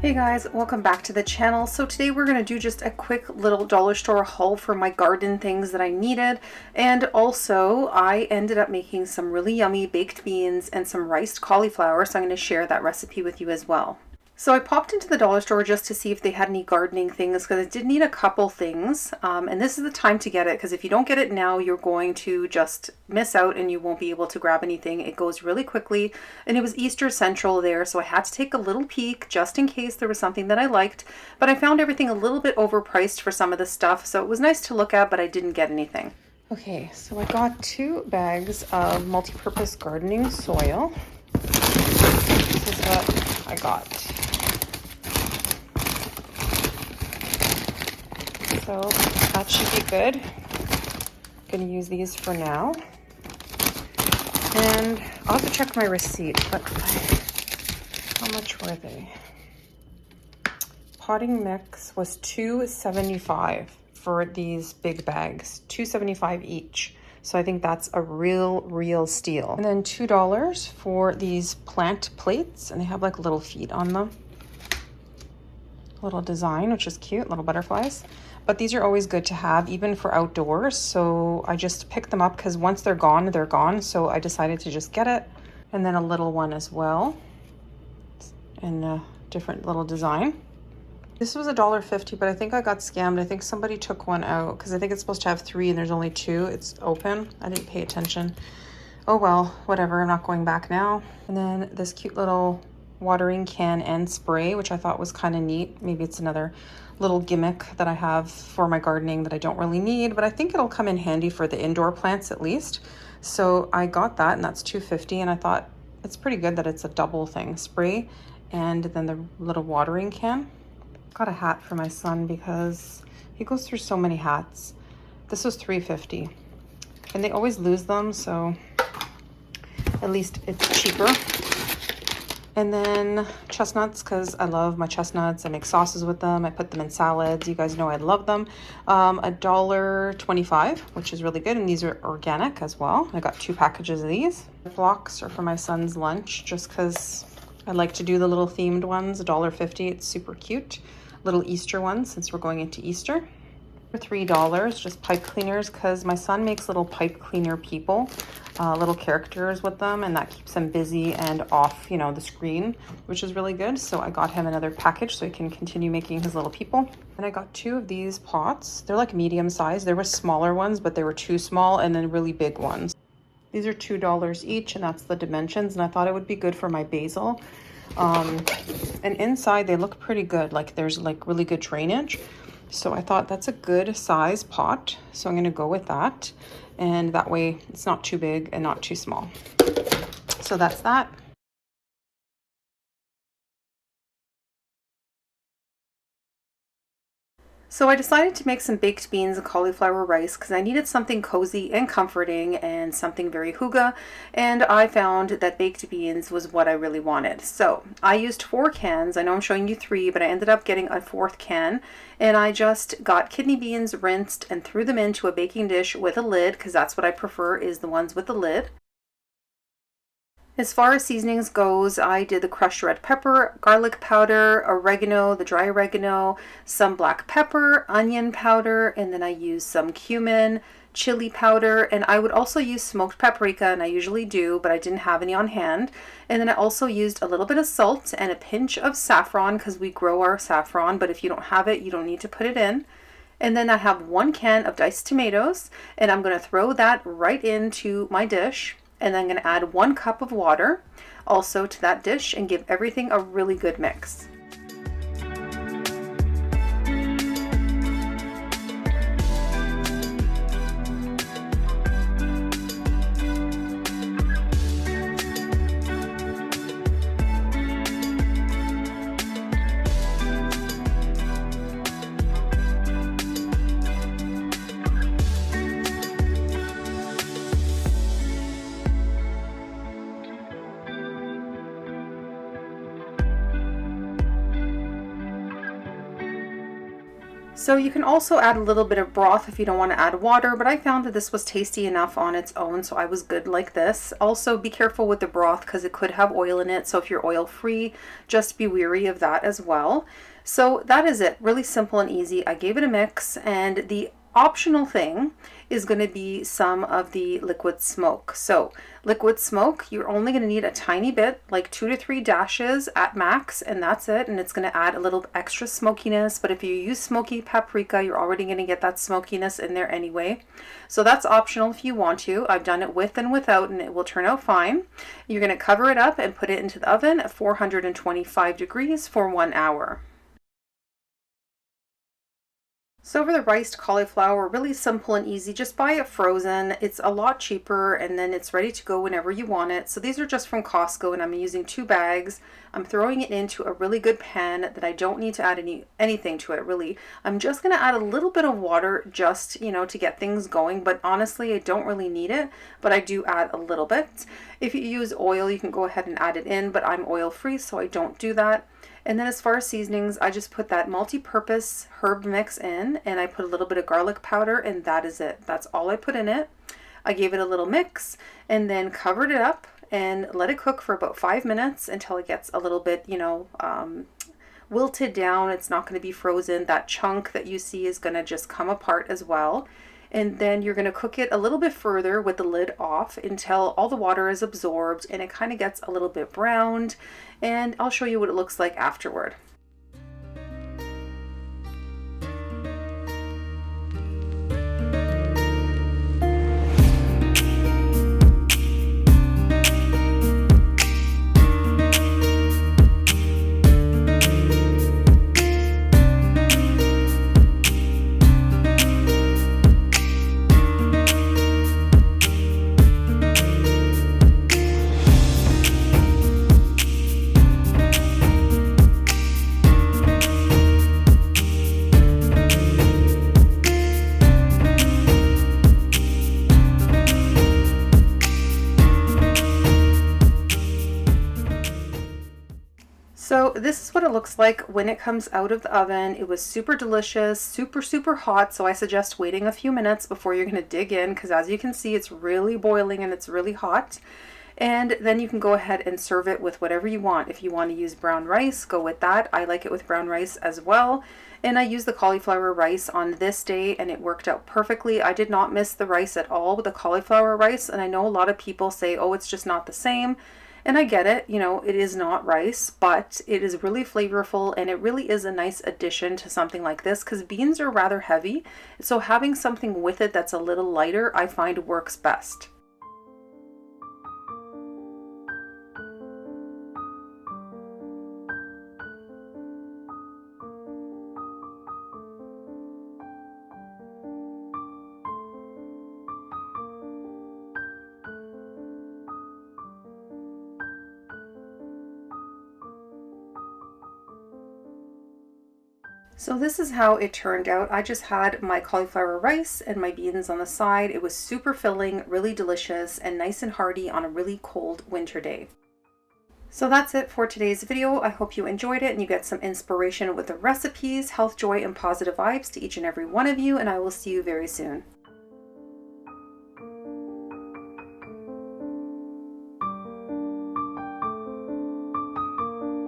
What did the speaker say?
Hey guys, welcome back to the channel. So today we're going to do just a quick little dollar store haul for my garden things that I needed. And also I ended up making some really yummy baked beans and some riced cauliflower. So I'm going to share that recipe with you as well. So I popped into the dollar store just to see if they had any gardening things because I did need a couple things. And this is the time to get it because if you don't get it now, you're going to just miss out and you won't be able to grab anything. It goes really quickly. And it was Easter Central there, so I had to take a little peek just in case there was something that I liked. But I found everything a little bit overpriced for some of the stuff, so it was nice to look at, but I didn't get anything. Okay, so I got 2 bags of multi-purpose gardening soil. This is what I got. So that should be good. I'm gonna use these for now. And I'll have to check my receipt, but how much were they? Potting mix was $2.75 for these big bags, $2.75 each. So I think that's a real steal. And then $2 for these plant plates, and they have like little feet on them. Little design, which is cute, little butterflies. But these are always good to have, even for outdoors. So I just picked them up because once they're gone, they're gone. So I decided to just get it. And then a little one as well in a different little design. This was $1.50, but I think I got scammed. I think somebody took one out because I think it's supposed to have 3 and there's only 2. It's open. I didn't pay attention. Oh well, whatever. I'm not going back now. And then this cute little watering can and spray, which I thought was kind of neat. Maybe it's another little gimmick that I have for my gardening that I don't really need, but I think it'll come in handy for the indoor plants at least. So I got that, and that's $2.50, and I thought it's pretty good that it's a double thing, spray and then the little watering can. Got a hat for my son because he goes through so many hats. This was $3.50, and they always lose them, so at least it's cheaper. And then chestnuts, because I love my chestnuts. I make sauces with them. I put them in salads. You guys know I love them. $1.25, which is really good. And these are organic as well. I got 2 packages of these. Blocks are for my son's lunch, just because I like to do the little themed ones. $1.50, it's super cute. Little Easter ones, since we're going into Easter. For $3, just pipe cleaners, because my son makes little pipe cleaner people. Little characters with them, and that keeps him busy and off, you know, the screen, which is really good. So I got him another package so he can continue making his little people. And I got 2 of these pots. They're like medium size. There were smaller ones, but they were too small, and then really big ones. These are $2 each, and that's the dimensions. And I thought it would be good for my basil. And inside they look pretty good. Like there's like really good drainage. So I thought that's a good size pot. So I'm going to go with that. And that way it's not too big and not too small. So that's that. So I decided to make some baked beans and cauliflower rice because I needed something cozy and comforting and something very hygge, and I found that baked beans was what I really wanted. So I used 4 cans. I know I'm showing you 3, but I ended up getting a 4th can, and I just got kidney beans rinsed and threw them into a baking dish with a lid because that's what I prefer, is the ones with the lid. As far as seasonings goes, I did the crushed red pepper, garlic powder, oregano, the dry oregano, some black pepper, onion powder, and then I used some cumin, chili powder, and I would also use smoked paprika, and I usually do, but I didn't have any on hand. And then I also used a little bit of salt and a pinch of saffron because we grow our saffron, but if you don't have it, you don't need to put it in. And then I have 1 can of diced tomatoes, and I'm going to throw that right into my dish. And then I'm going to add 1 cup of water also to that dish and give everything a really good mix. So you can also add a little bit of broth if you don't want to add water, but I found that this was tasty enough on its own, so I was good like this. Also be careful with the broth because it could have oil in it, so if you're oil free, just be wary of that as well. So that is it, really simple and easy. I gave it a mix, and the optional thing is going to be some of the liquid smoke. So liquid smoke, you're only going to need a tiny bit, like 2 to 3 dashes at max, and that's it. And it's going to add a little extra smokiness, but if you use smoky paprika, you're already going to get that smokiness in there anyway. So that's optional if you want to. I've done it with and without, and it will turn out fine. You're going to cover it up and put it into the oven at 425 degrees for 1 hour. So for the riced cauliflower, really simple and easy. Just buy it frozen. It's a lot cheaper, and then it's ready to go whenever you want it. So these are just from Costco, and I'm using 2 bags. I'm throwing it into a really good pan that I don't need to add anything to it, really. I'm just going to add a little bit of water just, to get things going, but honestly, I don't really need it, but I do add a little bit. If you use oil, you can go ahead and add it in, but I'm oil free, so I don't do that. And then as far as seasonings, I just put that multi-purpose herb mix in, and I put a little bit of garlic powder, and that is it. That's all I put in it. I gave it a little mix and then covered it up and let it cook for about 5 minutes until it gets a little bit, wilted down. It's not going to be frozen. That chunk that you see is going to just come apart as well. And then you're going to cook it a little bit further with the lid off until all the water is absorbed and it kind of gets a little bit browned. And I'll show you what it looks like afterward. So this is what it looks like when it comes out of the oven. It was super delicious, super hot, so I suggest waiting a few minutes before you're going to dig in, because as you can see, it's really boiling and it's really hot. And then you can go ahead and serve it with whatever you want. If you want to use brown rice, go with that. I like it with brown rice as well. And I used the cauliflower rice on this day, and it worked out perfectly. I did not miss the rice at all with the cauliflower rice, and I know a lot of people say, oh, it's just not the same. And I get it, it is not rice, but it is really flavorful, and it really is a nice addition to something like this because beans are rather heavy. So having something with it that's a little lighter, I find works best. So this is how it turned out. I just had my cauliflower rice and my beans on the side. It was super filling, really delicious, and nice and hearty on a really cold winter day. So that's it for today's video. I hope you enjoyed it and you get some inspiration with the recipes, health, joy, and positive vibes to each and every one of you, and I will see you very soon.